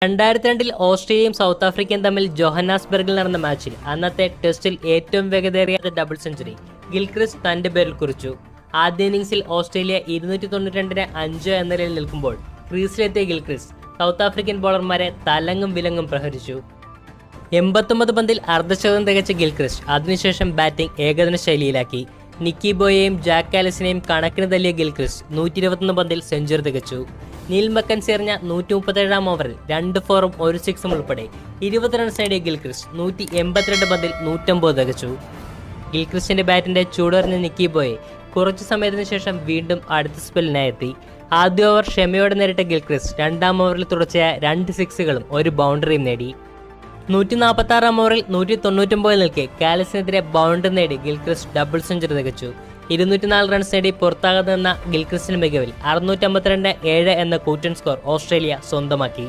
2002 ഓസ്ട്രേലിയയും സൗത്ത് ആഫ്രിക്കയും തമ്മിൽ ജോഹന്നാസ്ബർഗിൽ നടന്ന മാച്ചിൽ അന്നത്തെ ടെസ്റ്റിൽ ഏറ്റവും വേഗതയേറിയ ഡബിൾ സെഞ്ചുറി ഗിൽക്രിസ്റ്റ് തന്റെ പേരിൽ കുറിച്ചു. ആദ്യ ഇന്നിംഗ്സിൽ ഓസ്ട്രേലിയ 292 5 എന്ന നിലയിൽ നിൽക്കുമ്പോൾ ക്രീസിലെത്തിയ ഗിൽക്രിസ്റ്റ് സൗത്ത് ആഫ്രിക്കൻ ബോളർമാരെ തലങ്ങും വിലങ്ങും പ്രഹരിച്ചു. 89 പന്തിൽ അർദ്ധശതം തികച്ച ഗിൽക്രിസ്റ്റ് അതിനുശേഷം ബാറ്റിംഗ് ഏകദിന ശൈലിയിലാക്കി. നിക്കി ബോയെയും ജാക്ക് കാലിസിനെയും കണക്കിന് തല്ലിയ ഗിൽക്രിസ്റ്റ് 121 പന്തിൽ സെഞ്ചുറി തികച്ചു. നീൽ മക്കൻസി എറിഞ്ഞ 137 ഓവറിൽ 2 4ഉം 1 6ഉം ഉൾപ്പെടെ 20 റൺസ് നേടിയ ഗിൽക്രിസ്റ്റ് 182 പന്തിൽ 150 തികച്ചു. ഗിൽക്രിസ്റ്റിന്റെ ബാറ്റിന്റെ ചൂടറിഞ്ഞ നിക്കി ബോയെ കുറച്ചു സമയത്തിന് ശേഷം വീണ്ടും അടുത്ത സ്പെല്ലിനായെത്തി. ആദ്യ ഓവർ ക്ഷമയോടെ നേരിട്ട ഗിൽക്രിസ്റ്റ് രണ്ടാം ഓവറിൽ തുടർച്ചയായ 2 സിക്സുകളും 1 ബൗണ്ടറിയും നേടി. 146 ഓവറിൽ 199 നിൽക്കെ കാലിസിനെതിരെ ബൗണ്ടറി നേടി ഗിൽക്രിസ്റ്റ് ഡബിൾ സെഞ്ചുറി തികച്ചു. 204 റൺസ് നേടി പുറത്താകാതെ നിന്ന ഗിൽക്രിസ്റ്റിന്റെ മികവിൽ 652 7 എന്ന കൂറ്റൻ സ്കോർ ഓസ്ട്രേലിയ സ്വന്തമാക്കി.